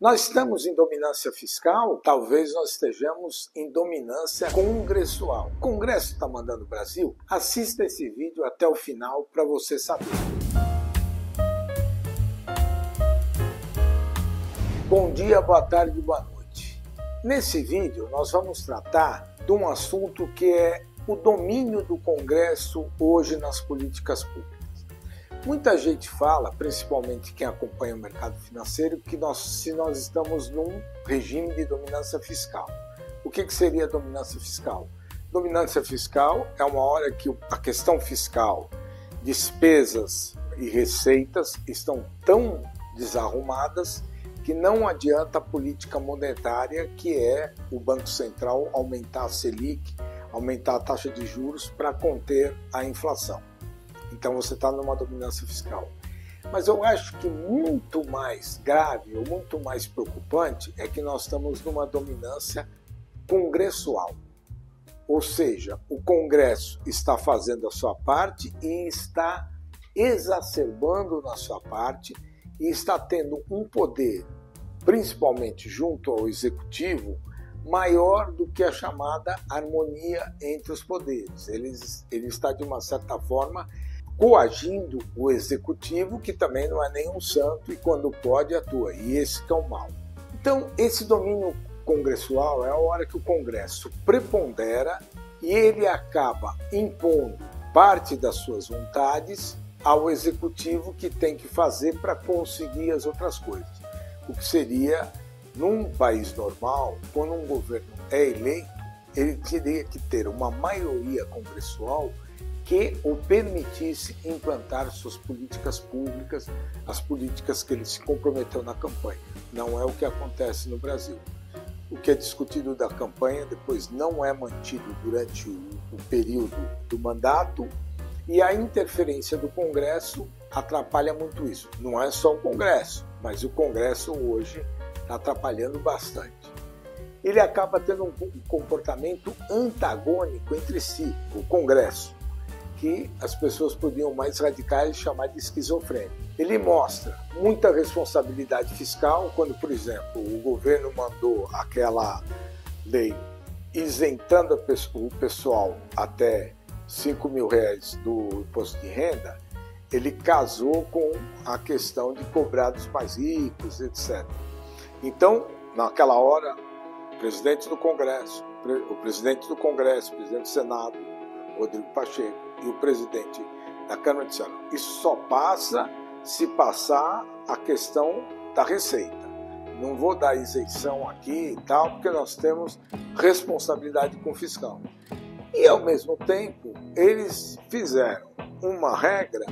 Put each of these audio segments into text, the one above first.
Nós estamos em dominância fiscal? Talvez nós estejamos em dominância congressual. O Congresso está mandando o Brasil? Assista esse vídeo até o final para você saber. Bom dia, boa tarde, boa noite. Nesse vídeo nós vamos tratar de um assunto que é o domínio do Congresso hoje nas políticas públicas. Muita gente fala, principalmente quem acompanha o mercado financeiro, que nós estamos num regime de dominância fiscal. O que seria dominância fiscal? Dominância fiscal é uma hora que a questão fiscal, despesas e receitas estão tão desarrumadas que não adianta a política monetária, que é o Banco Central aumentar a Selic, aumentar a taxa de juros para conter a inflação. Então você está numa dominância fiscal. Mas eu acho que muito mais grave ou muito mais preocupante é que nós estamos numa dominância congressual. Ou seja, o Congresso está fazendo a sua parte e está exacerbando na sua parte e está tendo um poder, principalmente junto ao Executivo, maior do que a chamada harmonia entre os poderes. Ele está, de uma certa forma, coagindo o Executivo, que também não é nenhum santo e quando pode atua, e esse que é o mal. Então, esse domínio congressual é a hora que o Congresso prepondera e ele acaba impondo parte das suas vontades ao Executivo, que tem que fazer para conseguir as outras coisas. O que seria, num país normal, quando um governo é eleito, ele teria que ter uma maioria congressual que o permitisse implantar suas políticas públicas, as políticas que ele se comprometeu na campanha. Não é o que acontece no Brasil. O que é discutido da campanha depois não é mantido durante o período do mandato, e a interferência do Congresso atrapalha muito isso. Não é só o Congresso, mas o Congresso hoje está atrapalhando bastante. Ele acaba tendo um comportamento antagônico entre si, o Congresso, que as pessoas podiam mais radicais chamar de esquizofrênico. Ele mostra muita responsabilidade fiscal, quando, por exemplo, o governo mandou aquela lei isentando o pessoal até R$5.000 do imposto de renda, ele casou com a questão de cobrar dos mais ricos, etc. Então, naquela hora, o presidente do Congresso, o presidente do Senado, Rodrigo Pacheco, e o presidente da Câmara disseram: isso só passa se passar a questão da receita. Não vou dar isenção aqui e tal, porque nós temos responsabilidade com o fiscal. E, ao mesmo tempo, eles fizeram uma regra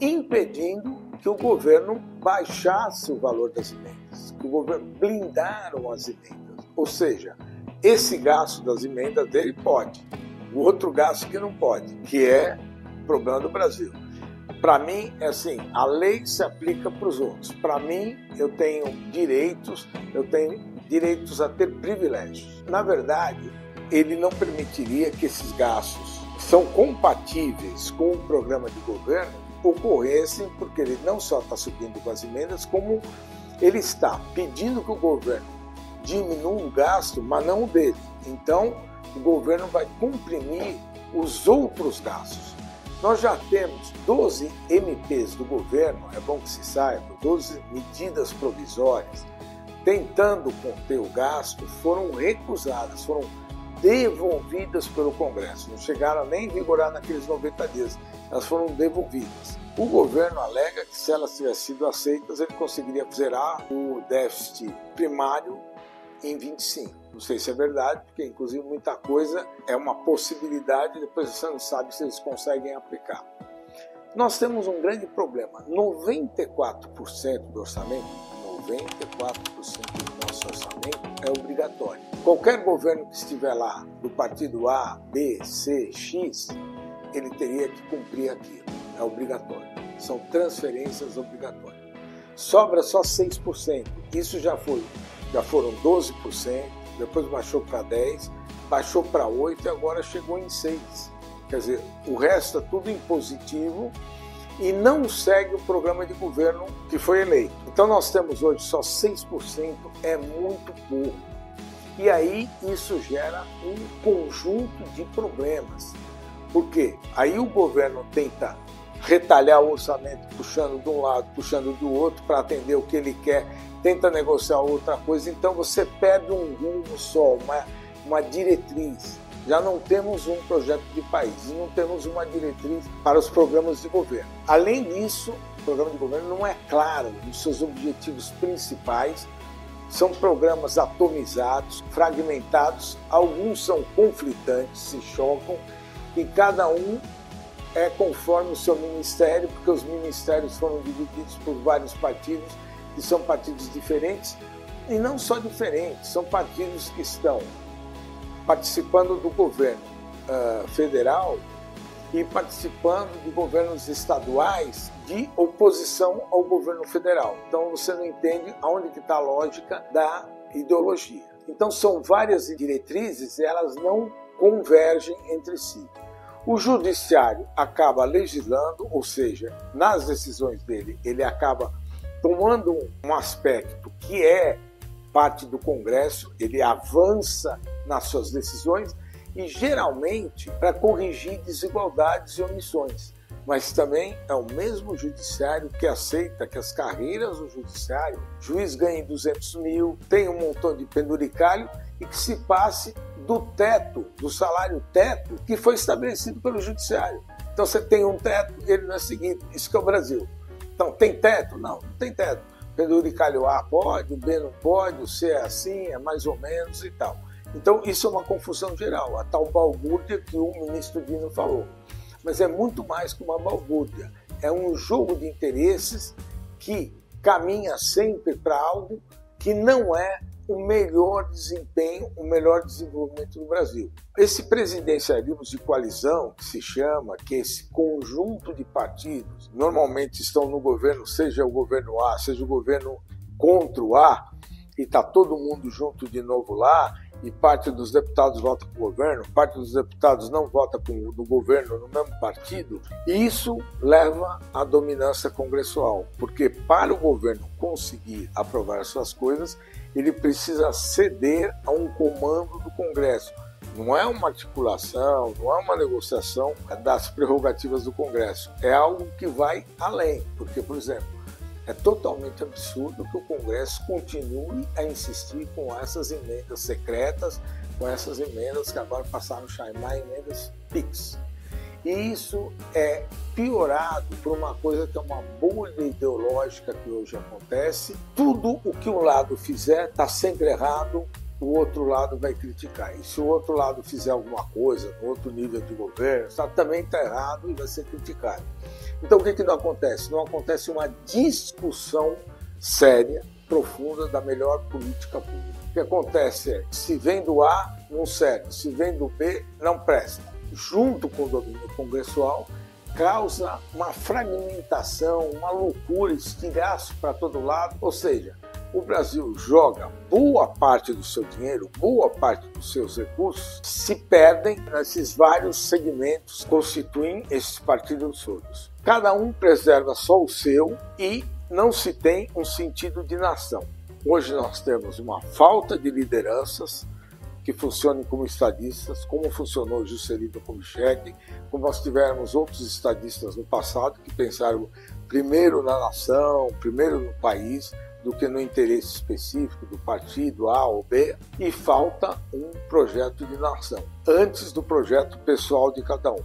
impedindo que o governo baixasse o valor das emendas, que o governo blindaram as emendas. Ou seja, esse gasto das emendas dele pode. O outro gasto que não pode, que é o problema do Brasil. Para mim, é assim, a lei se aplica para os outros. Para mim, eu tenho direitos a ter privilégios. Na verdade, ele não permitiria que esses gastos são compatíveis com o programa de governo ocorressem, porque ele não só está subindo com as emendas, como ele está pedindo que o governo diminua o gasto, mas não o dele. Então, o governo vai comprimir os outros gastos. Nós já temos 12 MPs do governo, é bom que se saiba, 12 medidas provisórias, tentando conter o gasto, foram recusadas, foram devolvidas pelo Congresso. Não chegaram nem a vigorar naqueles 90 dias, elas foram devolvidas. O governo alega que, se elas tivessem sido aceitas, ele conseguiria zerar o déficit primário em 25. Não sei se é verdade, porque inclusive muita coisa é uma possibilidade, depois você não sabe se eles conseguem aplicar. Nós temos um grande problema. 94% do orçamento, 94% do nosso orçamento é obrigatório. Qualquer governo que estiver lá, do partido A, B, C, X, ele teria que cumprir aquilo. É obrigatório. São transferências obrigatórias. Sobra só 6%. Isso já foram 12%, depois baixou para 10%, baixou para 8% e agora chegou em 6%. Quer dizer, o resto é tudo impositivo e não segue o programa de governo que foi eleito. Então nós temos hoje só 6%, é muito pouco. E aí isso gera um conjunto de problemas. Por quê? Aí o governo tenta retalhar o orçamento, puxando de um lado, puxando do outro, para atender o que ele quer, tenta negociar outra coisa, então você perde um rumo só, uma diretriz. Já não temos um projeto de país, não temos uma diretriz para os programas de governo. Além disso, o programa de governo não é claro nos seus objetivos principais, são programas atomizados, fragmentados, alguns são conflitantes, se chocam, e cada um é conforme o seu ministério, porque os ministérios foram divididos por vários partidos, que são partidos diferentes, e não só diferentes, são partidos que estão participando do governo federal e participando de governos estaduais de oposição ao governo federal. Então você não entende aonde que está a lógica da ideologia. Então são várias diretrizes e elas não convergem entre si. O judiciário acaba legislando, ou seja, nas decisões dele, ele acaba tomando um aspecto que é parte do Congresso, ele avança nas suas decisões e geralmente para corrigir desigualdades e omissões. Mas também é o mesmo judiciário que aceita que as carreiras do judiciário, juiz ganhe 200 mil, tem um montão de penduricalho e que se passe do teto, do salário teto que foi estabelecido pelo judiciário. Então você tem um teto, ele não é seguinte, isso que é o Brasil. Então tem teto? Não, não tem teto. Penduricalho A pode, o B não pode, o C é assim, é mais ou menos e tal. Então isso é uma confusão geral, a tal balbúrdia que o ministro Dino falou. Mas é muito mais que uma balbúrdia, é um jogo de interesses que caminha sempre para algo que não é o melhor desempenho, o melhor desenvolvimento do Brasil. Esse presidencialismo de coalizão, que se chama, que é esse conjunto de partidos, normalmente estão no governo, seja o governo A, seja o governo contra o A, e está todo mundo junto de novo lá, e parte dos deputados vota para o governo, parte dos deputados não vota no governo, no mesmo partido, e isso leva à dominância congressual, porque para o governo conseguir aprovar as suas coisas, ele precisa ceder a um comando do Congresso. Não é uma articulação, não é uma negociação das prerrogativas do Congresso, é algo que vai além, porque, por exemplo, é totalmente absurdo que o Congresso continue a insistir com essas emendas secretas, com essas emendas que agora passaram a chamar emendas PIX. E isso é piorado por uma coisa que é uma bolha ideológica que hoje acontece. Tudo o que um lado fizer está sempre errado, o outro lado vai criticar. E se o outro lado fizer alguma coisa, no outro nível de governo, também está errado e vai ser criticado. Então o que não acontece? Não acontece uma discussão séria, profunda da melhor política pública. O que acontece é, se vem do A, não serve, se vem do B, não presta. Junto com o domínio congressual, causa uma fragmentação, uma loucura, estilhaço para todo lado, ou seja, o Brasil joga boa parte do seu dinheiro, boa parte dos seus recursos, se perdem nesses vários segmentos que constituem esses partidos todos. Cada um preserva só o seu e não se tem um sentido de nação. Hoje nós temos uma falta de lideranças que funcionem como estadistas, como funcionou Juscelino Kubitschek, como nós tivemos outros estadistas no passado que pensaram primeiro na nação, primeiro no país, do que no interesse específico do partido A ou B, e falta um projeto de nação, antes do projeto pessoal de cada um.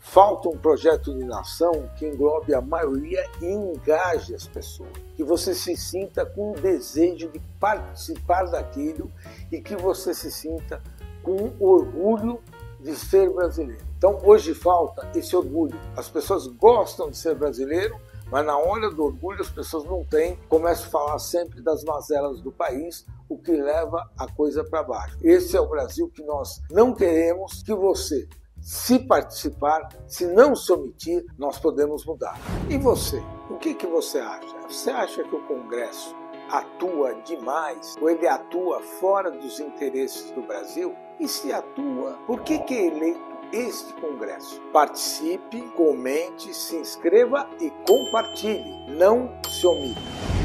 Falta um projeto de nação que englobe a maioria e engaje as pessoas, que você se sinta com o desejo de participar daquilo e que você se sinta com orgulho de ser brasileiro. Então hoje falta esse orgulho. As pessoas gostam de ser brasileiro, mas na hora do orgulho as pessoas não têm, começam a falar sempre das mazelas do país, o que leva a coisa para baixo. Esse é o Brasil que nós não queremos. Que você, se participar, se não se omitir, nós podemos mudar. E você? O que você acha? Você acha que o Congresso atua demais ou ele atua fora dos interesses do Brasil? E se atua, por que é eleito este congresso. Participe, comente, se inscreva e compartilhe. Não se omita.